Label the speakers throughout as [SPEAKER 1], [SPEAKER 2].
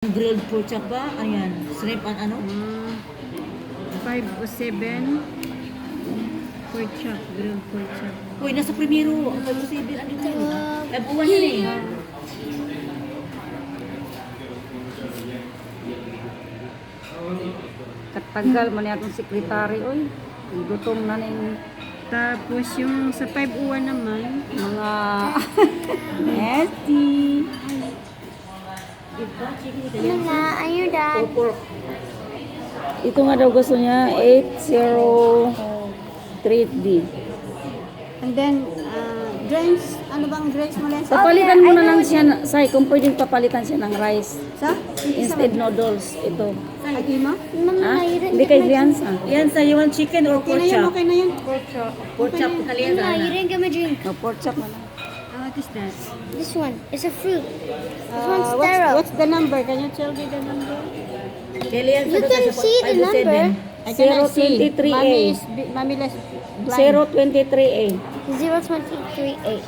[SPEAKER 1] Grilled pork chop ba? Ayan. Shrimp and ano?
[SPEAKER 2] 507 pork chop, grilled pork chop.
[SPEAKER 1] Uy, nasa primero. Ang pag-usibin. Ano yun sa'yo? Ay, buwan yan eh.
[SPEAKER 3] Katagal man yatong sekretary, oy. Gutom na ning
[SPEAKER 2] Tapos yung sa 501 naman,
[SPEAKER 3] mga nasty.
[SPEAKER 1] Diba? Chicken Italian.
[SPEAKER 4] Ayun, Dad.
[SPEAKER 1] O pork.
[SPEAKER 3] Ito nga daw gusto niya, 803D.
[SPEAKER 2] and then drinks, ano bang drinks mo lang?
[SPEAKER 3] Papalitan mo na lang siya, Sai, kung pwedeng papalitan siya ng rice.
[SPEAKER 2] Sa?
[SPEAKER 3] Instead noodles, ito.
[SPEAKER 2] Agi mo?
[SPEAKER 3] Ha? Hindi kay Brianza.
[SPEAKER 1] Yan sa you want chicken or pork
[SPEAKER 2] Okay na yun,
[SPEAKER 1] chop?
[SPEAKER 2] okay na yun.
[SPEAKER 1] Pork chop Italian.
[SPEAKER 4] No, you didn't get my drink.
[SPEAKER 3] No, pork chop na lang.
[SPEAKER 2] What is that?
[SPEAKER 4] This one. It's a fruit. This one's sterile.
[SPEAKER 2] What's the number? Can you tell me the number?
[SPEAKER 1] Italian
[SPEAKER 4] You can see the number.
[SPEAKER 2] I cannot see.
[SPEAKER 3] 023A.
[SPEAKER 2] Mommy less blind.
[SPEAKER 3] 023A.
[SPEAKER 4] 0238.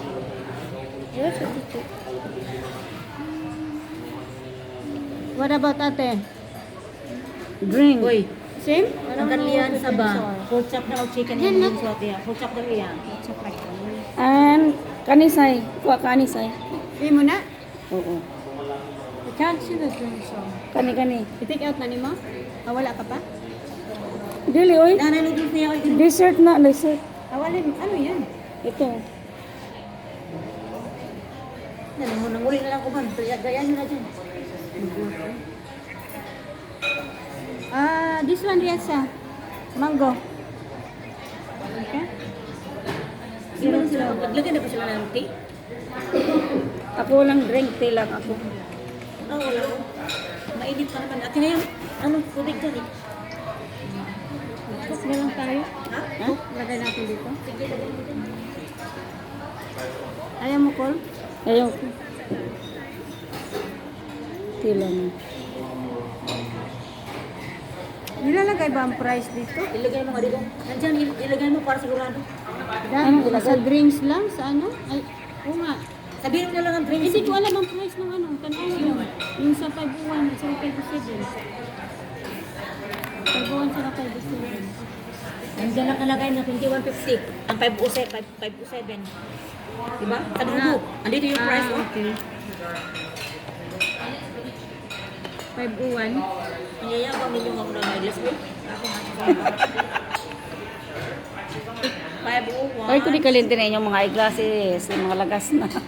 [SPEAKER 4] 023.
[SPEAKER 2] What about ate?
[SPEAKER 3] Drink.
[SPEAKER 1] Uy,
[SPEAKER 2] Same?
[SPEAKER 1] ang kanlian sa ba? Pork chop na o chicken
[SPEAKER 4] Yan,
[SPEAKER 1] yung
[SPEAKER 4] look.
[SPEAKER 1] suwat yan. Pork chop na yan.
[SPEAKER 3] And kanisay. Kuha kanisay.
[SPEAKER 2] Hindi mo na?
[SPEAKER 3] Oo.
[SPEAKER 2] I can't see the drinks. So.
[SPEAKER 3] Kani.
[SPEAKER 2] I-take out na ni mo? Wala ka pa?
[SPEAKER 3] Dili, oy.
[SPEAKER 1] Nanay noodles niya.
[SPEAKER 3] Dessert na, dessert.
[SPEAKER 2] Wala. Ano yan?
[SPEAKER 3] Ito.
[SPEAKER 1] Nanguli na lang ko man. Gayaan nyo na dyan.
[SPEAKER 2] This one, Riasa. Mango. Okay.
[SPEAKER 1] Sino sila? Maglagay na ba sila ng tea?
[SPEAKER 3] Ako walang drink, tea lang ako.
[SPEAKER 1] Oo, wala ko. Mainit pa naman. Akin na yun. Ano? Tubig dyan eh.
[SPEAKER 2] Cook na lang tayo.
[SPEAKER 1] Ha?
[SPEAKER 2] Cook. Lagay natin dito. Ayaw mo, Col?
[SPEAKER 3] Ayaw ko. Tea lang.
[SPEAKER 2] Nilalagay ba ang price dito?
[SPEAKER 1] Ilagay mo nga dito. Nandyan, ilagay mo para sigurado.
[SPEAKER 2] Dahil sa drinks lang? Sa ano? Ay, oo nga.
[SPEAKER 1] Sabihin mo na lang ang drinks.
[SPEAKER 2] Hindi ko alam ang price ng ano. Tanaw mo. Yung sa 501 at sa 507. 501 sa 507.
[SPEAKER 1] Nandyan lang kalagay na 2150. Ang 507. Diba? Sa dugo. Andito yung price. Oh.
[SPEAKER 2] Okay. 501.
[SPEAKER 1] Ang yayabang ninyo ako na may glass milk. Ako nga. 501.
[SPEAKER 3] Ay, ko di kalinti na inyong mga eyeglasses, yung mga lagas na.
[SPEAKER 2] Dito,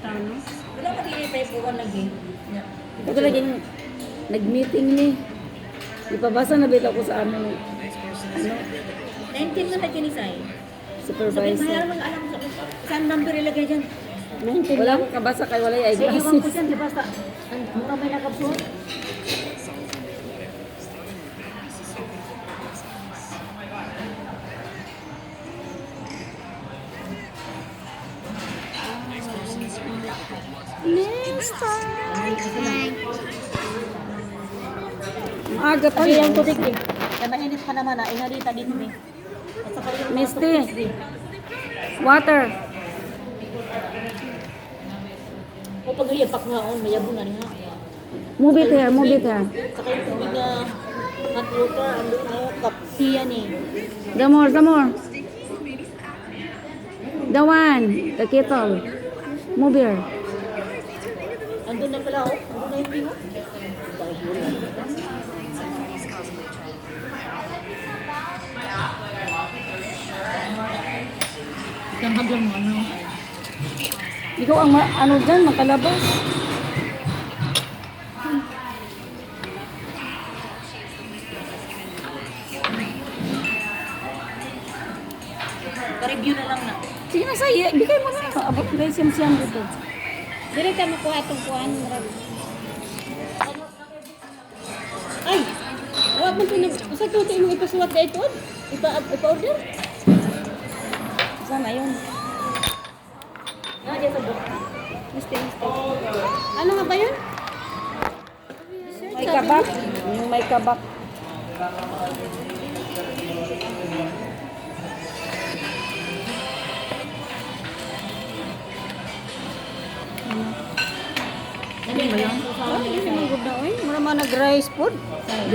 [SPEAKER 2] no?
[SPEAKER 1] Wala ka tingin 501 lagi.
[SPEAKER 3] Ito lagi nag-meeting ni. Ipabasa na bitaw ko sa ano,
[SPEAKER 1] 19 na lagi ni Sai. Sabi,
[SPEAKER 3] supervisor.
[SPEAKER 1] mayroon mga alam ko saan number ilagay dyan.
[SPEAKER 3] Wala akong kabasa kay wala yung
[SPEAKER 1] Sa iwan ko
[SPEAKER 3] eyeglasses.
[SPEAKER 1] dyan, di ba? Ang mga may nakapsuot.
[SPEAKER 3] Next time. Aga pa
[SPEAKER 1] Pag yung
[SPEAKER 3] yan.
[SPEAKER 1] tubig eh. Kaya mainit pa naman ah. Inalita dito eh. At saka yung mga
[SPEAKER 3] Misty.
[SPEAKER 1] tubig eh.
[SPEAKER 3] Water.
[SPEAKER 1] O pag iyapak nga on, mayabon na niya.
[SPEAKER 3] Move it here, move it here.
[SPEAKER 1] Saka yung tubig na hot water, andun na yung cup yan eh.
[SPEAKER 3] The more, the more. The one, the kettle. Move here.
[SPEAKER 1] Andun na pala oh. Andun na yung pingo. Tambag lang mo ano.
[SPEAKER 3] Ikaw ang ano dyan, makalabas.
[SPEAKER 1] Pa-review na lang na.
[SPEAKER 3] Sige na sa iya, bigay mo na. Abot na yung siyam dito.
[SPEAKER 2] Dili ka makuha itong kuhan. Ay! Wala mo ito. Sa tuti mo ipasuwat ka ito? Ipa-order?
[SPEAKER 3] Sana yun.
[SPEAKER 1] Nandiyan sa book.
[SPEAKER 2] Mistake. Ano nga ba yun?
[SPEAKER 3] May kabak. Yung may kabak.
[SPEAKER 1] Ano ba yan? Mao
[SPEAKER 2] Ay,
[SPEAKER 1] ni
[SPEAKER 2] hindi man gud na oy. Mura man nag-rice food.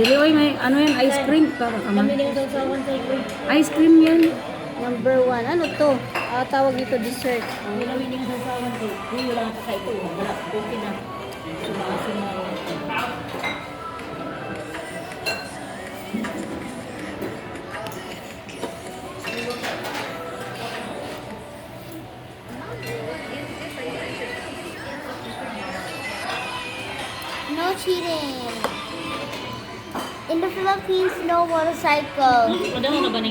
[SPEAKER 3] Dili oy may ano yan, ice cream para ka man.
[SPEAKER 1] kami ning sausawan sa iko.
[SPEAKER 3] Ice cream yan.
[SPEAKER 2] Number 1. Ano to? Tawag dito dessert.
[SPEAKER 1] Hindi namin ning sausawan ko. Kuyo lang ka ito. Wala okay na. Sumaw.
[SPEAKER 4] No cheating. In the Philippines, no motorcycle.
[SPEAKER 1] Ano na ba ning